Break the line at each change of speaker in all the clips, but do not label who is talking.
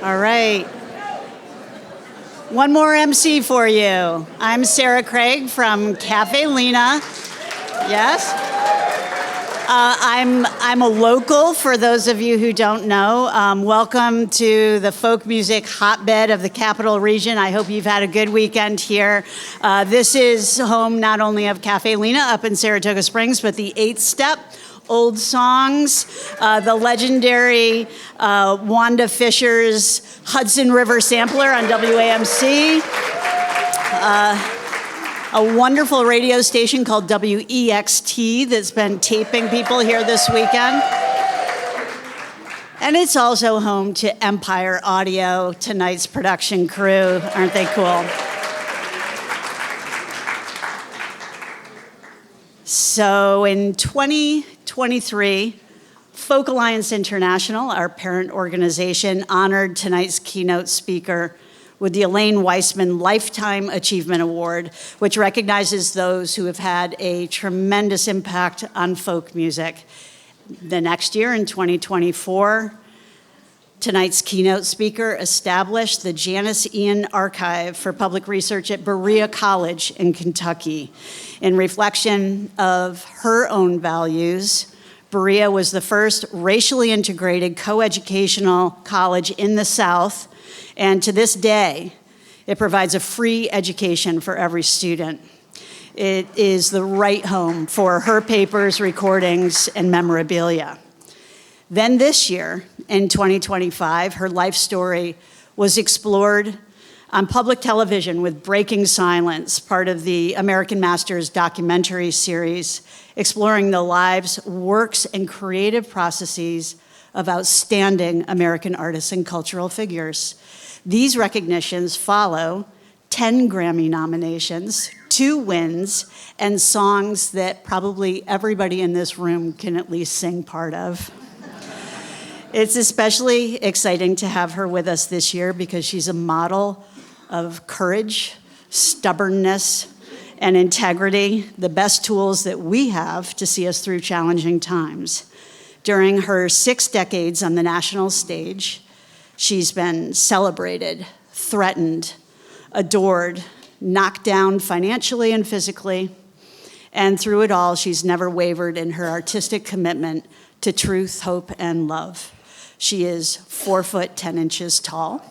All right. One more MC for you. I'm Sarah Craig from Caffe Lena. Yes? I'm a local, for those of you who don't know. Welcome to the folk music hotbed of the Capital Region. I hope you've had a good weekend here. This is home not only of Caffe Lena up in Saratoga Springs, but the 8th Step, Old Songs, the legendary Wanda Fisher's Hudson River Sampler on WAMC, a wonderful radio station called WEXT that's been taping people here this weekend. And it's also home to Empire Audio, tonight's production crew. Aren't they cool? So in 2023, Folk Alliance International, our parent organization, honored tonight's keynote speaker with the Elaine Weissman Lifetime Achievement Award, which recognizes those who have had a tremendous impact on folk music. The next year, in 2024, tonight's keynote speaker established the Janis Ian Archive for Public Research at Berea College in Kentucky. In reflection of her own values, Berea was the first racially integrated coeducational college in the South, and to this day, it provides a free education for every student. It is the right home for her papers, recordings, and memorabilia. Then this year, in 2025, her life story was explored on public television with Breaking Silence, part of the American Masters documentary series, exploring the lives, works, and creative processes of outstanding American artists and cultural figures. These recognitions follow 10 Grammy nominations, 2 wins, and songs that probably everybody in this room can at least sing part of. It's especially exciting to have her with us this year because she's a model of courage, stubbornness, and integrity, the best tools that we have to see us through challenging times. During her 6 decades on the national stage, she's been celebrated, threatened, adored, knocked down financially and physically, and through it all, she's never wavered in her artistic commitment to truth, hope, and love. She is 4 foot 10 inches tall.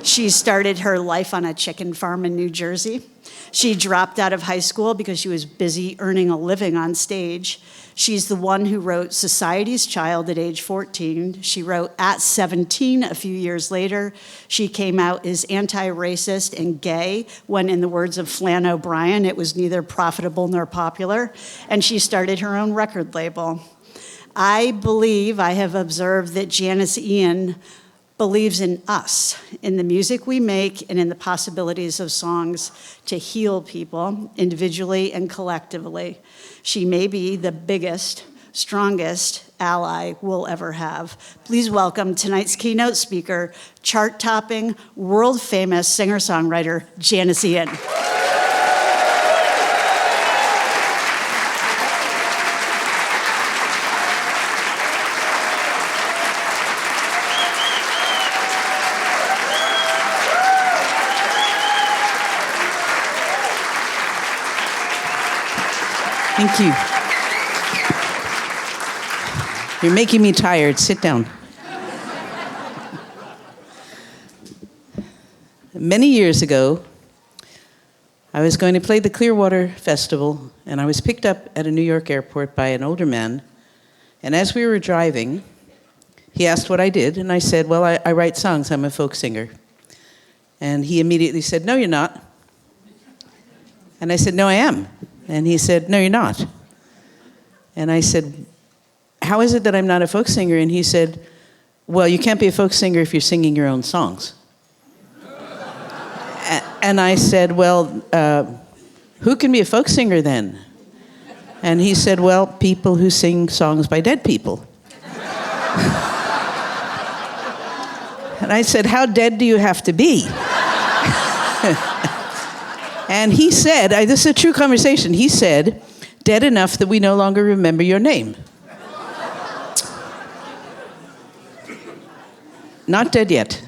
She started her life on a chicken farm in New Jersey. She dropped out of high school because she was busy earning a living on stage. She's the one who wrote Society's Child at age 14. She wrote At 17 a few years later. She came out as anti-racist and gay when, in the words of Flann O'Brien, it was neither profitable nor popular. And she started her own record label. I believe I have observed that Janis Ian believes in us, in the music we make, and in the possibilities of songs to heal people individually and collectively. She may be the biggest, strongest ally we'll ever have. Please welcome tonight's keynote speaker, chart-topping, world-famous singer-songwriter, Janis Ian.
Thank you. You're making me tired. Sit down. Many years ago, I was going to play the Clearwater Festival, and I was picked up at a New York airport by an older man. And as we were driving, he asked what I did, and I said, well, I write songs. I'm a folk singer. And he immediately said, no, you're not. And I said, no, I am. And he said, no, you're not. And I said, how is it that I'm not a folk singer? And he said, well, you can't be a folk singer if you're singing your own songs. And I said, well, who can be a folk singer then? And he said, well, people who sing songs by dead people. And I said, how dead do you have to be? And he said, this is a true conversation, he said, dead enough that we no longer remember your name. Not dead yet.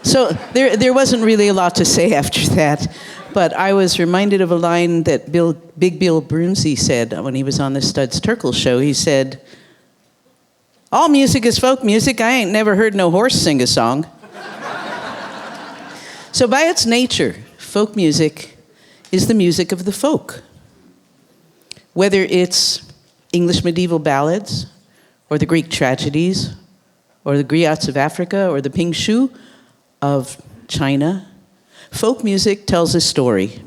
So there wasn't really a lot to say after that, but I was reminded of a line that Big Bill Broomsey said when he was on the Studs Terkel show. He said, "All music is folk music. I ain't never heard no horse sing a song." So by its nature, folk music is the music of the folk. Whether it's English medieval ballads, or the Greek tragedies, or the griots of Africa, or the Ping Shu of China, folk music tells a story.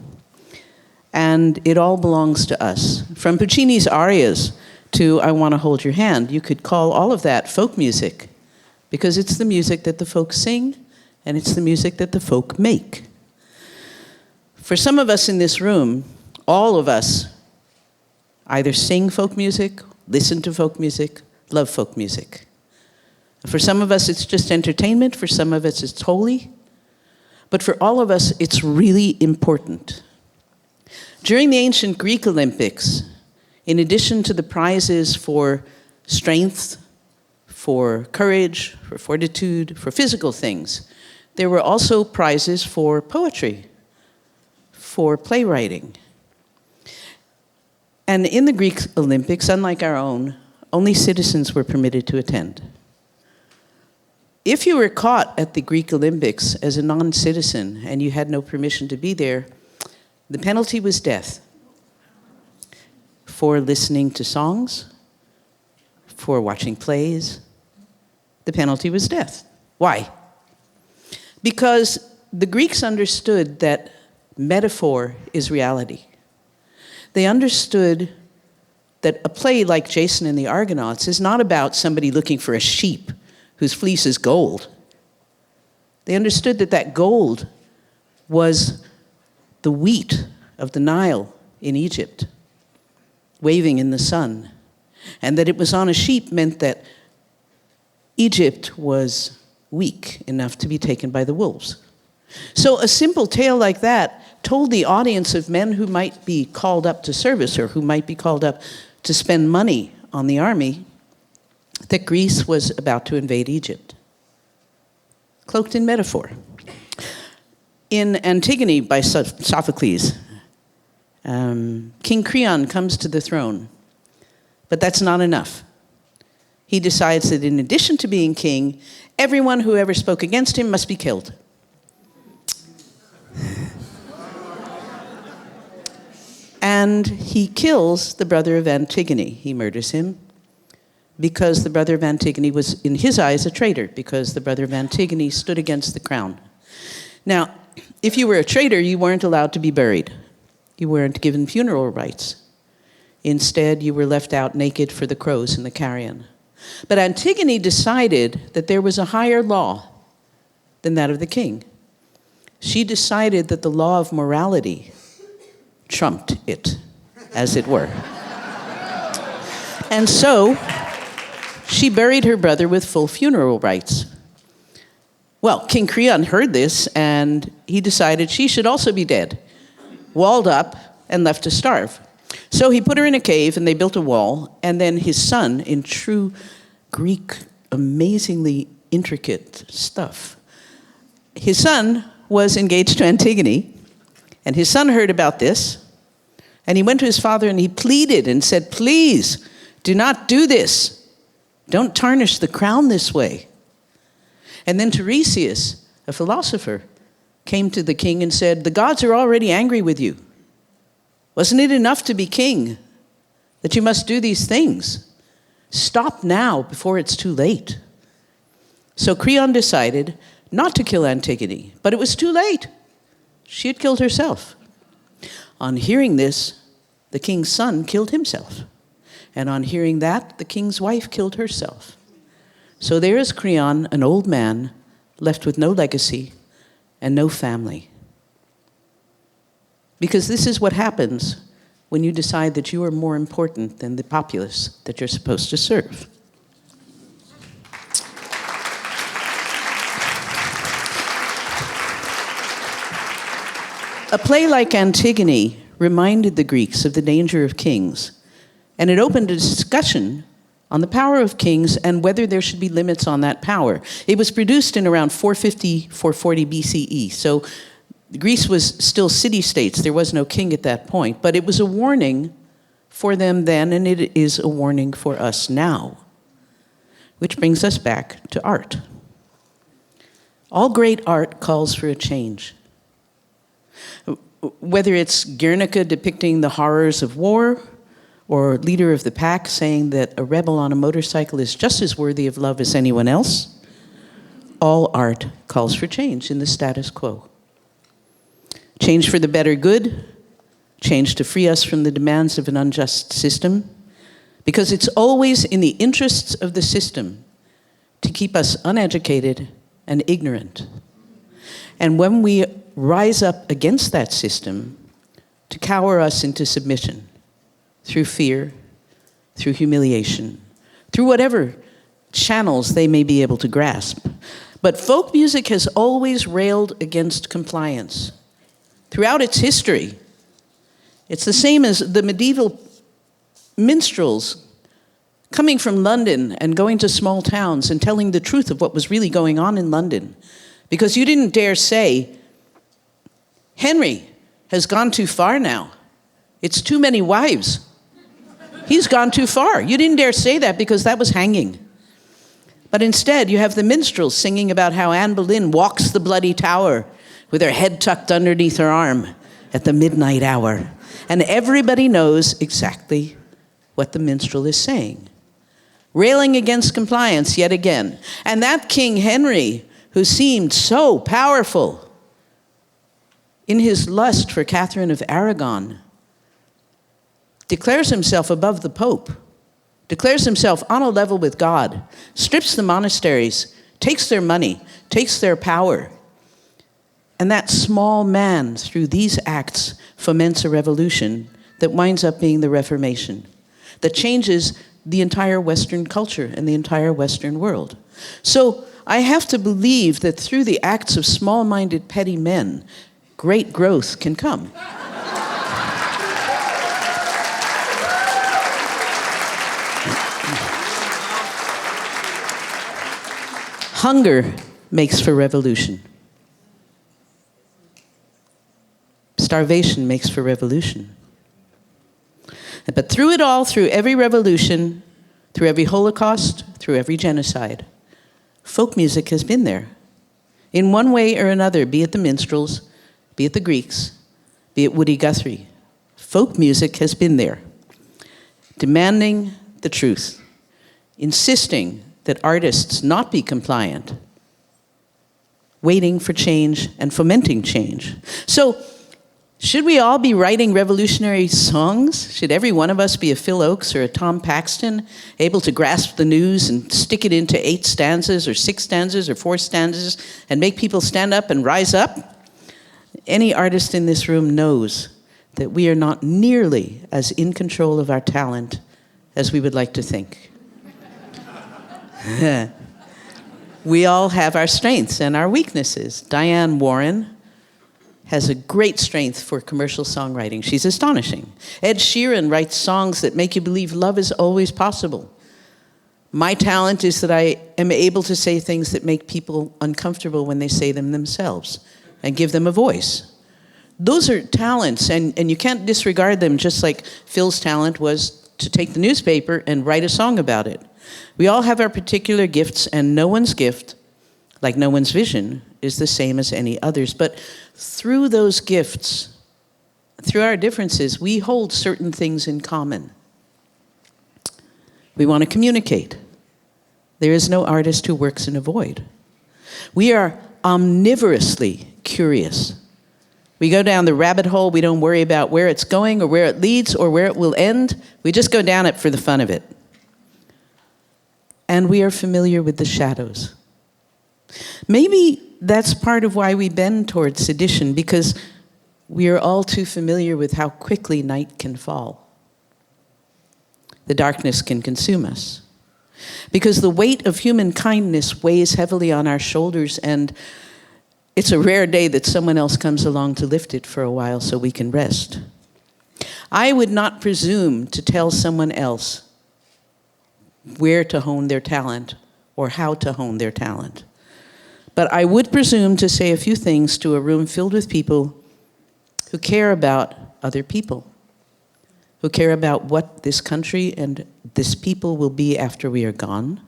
And it all belongs to us. From Puccini's arias to I Want to Hold Your Hand, you could call all of that folk music, because it's the music that the folk sing, and it's the music that the folk make. For some of us in this room, all of us either sing folk music, listen to folk music, love folk music. For some of us, it's just entertainment. For some of us, it's holy. But for all of us, it's really important. During the ancient Greek Olympics, in addition to the prizes for strength, for courage, for fortitude, for physical things, there were also prizes for poetry, for playwriting. And in the Greek Olympics, unlike our own, only citizens were permitted to attend. If you were caught at the Greek Olympics as a non-citizen and you had no permission to be there, the penalty was death. For listening to songs, for watching plays, the penalty was death. Why? Because the Greeks understood that metaphor is reality. They understood that a play like Jason and the Argonauts is not about somebody looking for a sheep whose fleece is gold. They understood that that gold was the wheat of the Nile in Egypt, waving in the sun. And that it was on a sheep meant that Egypt was weak enough to be taken by the wolves. So a simple tale like that told the audience of men who might be called up to service or who might be called up to spend money on the army that Greece was about to invade Egypt, cloaked in metaphor. In Antigone by Sophocles, King Creon comes to the throne, but that's not enough. He decides that in addition to being king, everyone who ever spoke against him must be killed. And he kills the brother of Antigone. He murders him because the brother of Antigone was, in his eyes, a traitor, because the brother of Antigone stood against the crown. Now, if you were a traitor, you weren't allowed to be buried. You weren't given funeral rites. Instead, you were left out naked for the crows in the carrion. But Antigone decided that there was a higher law than that of the king. She decided that the law of morality trumped it, as it were. And so, she buried her brother with full funeral rites. Well, King Creon heard this, and he decided she should also be dead, walled up, and left to starve. So he put her in a cave, and they built a wall, and then his son, in true Greek, amazingly intricate stuff, his son was engaged to Antigone, and his son heard about this, and he went to his father and he pleaded and said, "Please, do not do this. Don't tarnish the crown this way." And then Tiresias, a philosopher, came to the king and said, "The gods are already angry with you. Wasn't it enough to be king, that you must do these things? Stop now before it's too late." So Creon decided not to kill Antigone, but it was too late. She had killed herself. On hearing this, the king's son killed himself. And on hearing that, the king's wife killed herself. So there is Creon, an old man, left with no legacy and no family. Because this is what happens when you decide that you are more important than the populace that you're supposed to serve. A play like Antigone reminded the Greeks of the danger of kings, and it opened a discussion on the power of kings and whether there should be limits on that power. It was produced in around 450, 440 BCE, so Greece was still city-states. There was no king at that point, but it was a warning for them then, and it is a warning for us now. Which brings us back to art. All great art calls for a change. Whether it's Guernica depicting the horrors of war, or Leader of the Pack saying that a rebel on a motorcycle is just as worthy of love as anyone else, all art calls for change in the status quo. Change for the better good, change to free us from the demands of an unjust system, because it's always in the interests of the system to keep us uneducated and ignorant. And when we rise up against that system, to cower us into submission through fear, through humiliation, through whatever channels they may be able to grasp. But folk music has always railed against compliance throughout its history. It's the same as the medieval minstrels coming from London and going to small towns and telling the truth of what was really going on in London. Because you didn't dare say, Henry has gone too far now. It's too many wives. He's gone too far. You didn't dare say that because that was hanging. But instead, you have the minstrels singing about how Anne Boleyn walks the bloody tower with her head tucked underneath her arm at the midnight hour. And everybody knows exactly what the minstrel is saying. Railing against compliance yet again. And that King Henry, who seemed so powerful in his lust for Catherine of Aragon, declares himself above the Pope, declares himself on a level with God, strips the monasteries, takes their money, takes their power. And that small man, through these acts, foments a revolution that winds up being the Reformation, that changes the entire Western culture and the entire Western world. So I have to believe that through the acts of small-minded, petty men, great growth can come. Hunger makes for revolution. Starvation makes for revolution. But through it all, through every revolution, through every Holocaust, through every genocide, folk music has been there. In one way or another, be it the minstrels, be it the Greeks, be it Woody Guthrie, folk music has been there, demanding the truth, insisting that artists not be compliant, waiting for change and fomenting change. So, should we all be writing revolutionary songs? Should every one of us be a Phil Oakes or a Tom Paxton, able to grasp the news and stick it into 8 stanzas or 6 stanzas or 4 stanzas and make people stand up and rise up? Any artist in this room knows that we are not nearly as in control of our talent as we would like to think. We all have our strengths and our weaknesses. Diane Warren has a great strength for commercial songwriting. She's astonishing. Ed Sheeran writes songs that make you believe love is always possible. My talent is that I am able to say things that make people uncomfortable when they say them themselves and give them a voice. Those are talents, and you can't disregard them, just like Phil's talent was to take the newspaper and write a song about it. We all have our particular gifts, and no one's gift, like no one's vision, is the same as any other's. But through those gifts, through our differences, we hold certain things in common. We want to communicate. There is no artist who works in a void. We are omnivorously curious. We go down the rabbit hole. We don't worry about where it's going or where it leads or where it will end. We just go down it for the fun of it. And we are familiar with the shadows. Maybe that's part of why we bend towards sedition, because we are all too familiar with how quickly night can fall. The darkness can consume us. Because the weight of human kindness weighs heavily on our shoulders, and it's a rare day that someone else comes along to lift it for a while so we can rest. I would not presume to tell someone else where to hone their talent or how to hone their talent. But I would presume to say a few things to a room filled with people who care about other people, who care about what this country and this people will be after we are gone,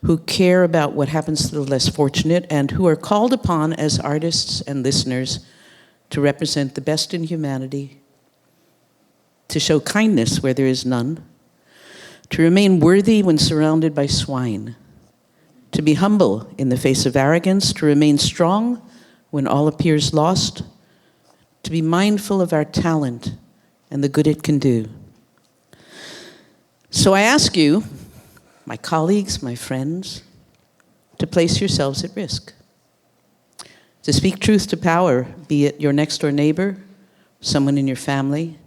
who care about what happens to the less fortunate, and who are called upon as artists and listeners to represent the best in humanity, to show kindness where there is none, to remain worthy when surrounded by swine, to be humble in the face of arrogance, to remain strong when all appears lost, to be mindful of our talent and the good it can do. So I ask you, my colleagues, my friends, to place yourselves at risk, to speak truth to power, be it your next-door neighbor, someone in your family,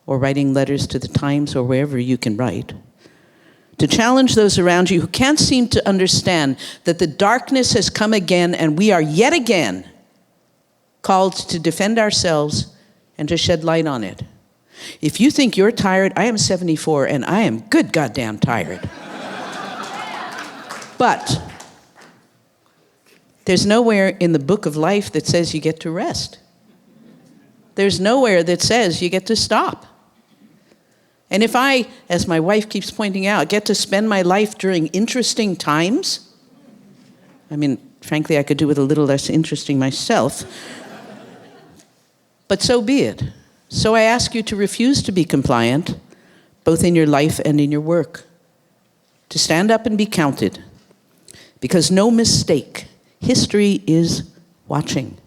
or writing letters to the Times or wherever you can write, to challenge those around you who can't seem to understand that the darkness has come again and we are yet again called to defend ourselves and to shed light on it. If you think you're tired, I am 74 and I am good goddamn tired. But there's nowhere in the book of life that says you get to rest. There's nowhere that says you get to stop. And if I, as my wife keeps pointing out, get to spend my life during interesting times, I mean, frankly, I could do with a little less interesting myself, but so be it. So I ask you to refuse to be compliant, both in your life and in your work, to stand up and be counted, because no mistake, history is watching.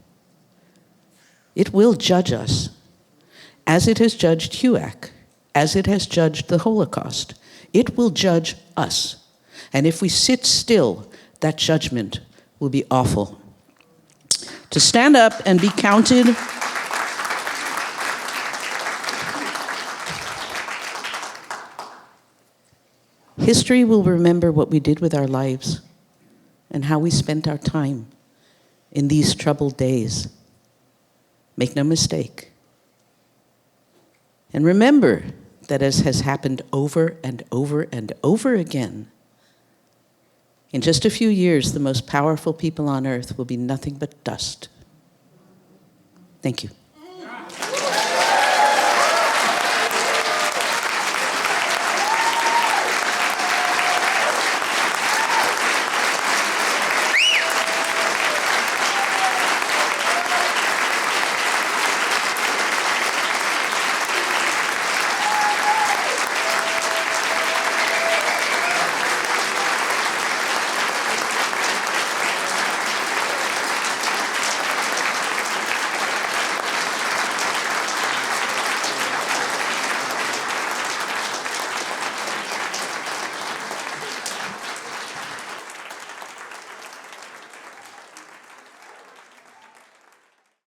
It will judge us, as it has judged HUAC, as it has judged the Holocaust. It will judge us. And if we sit still, that judgment will be awful. To stand up and be counted, history will remember what we did with our lives and how we spent our time in these troubled days. Make no mistake. And remember that, as has happened over and over and over again, in just a few years, the most powerful people on earth will be nothing but dust. Thank you.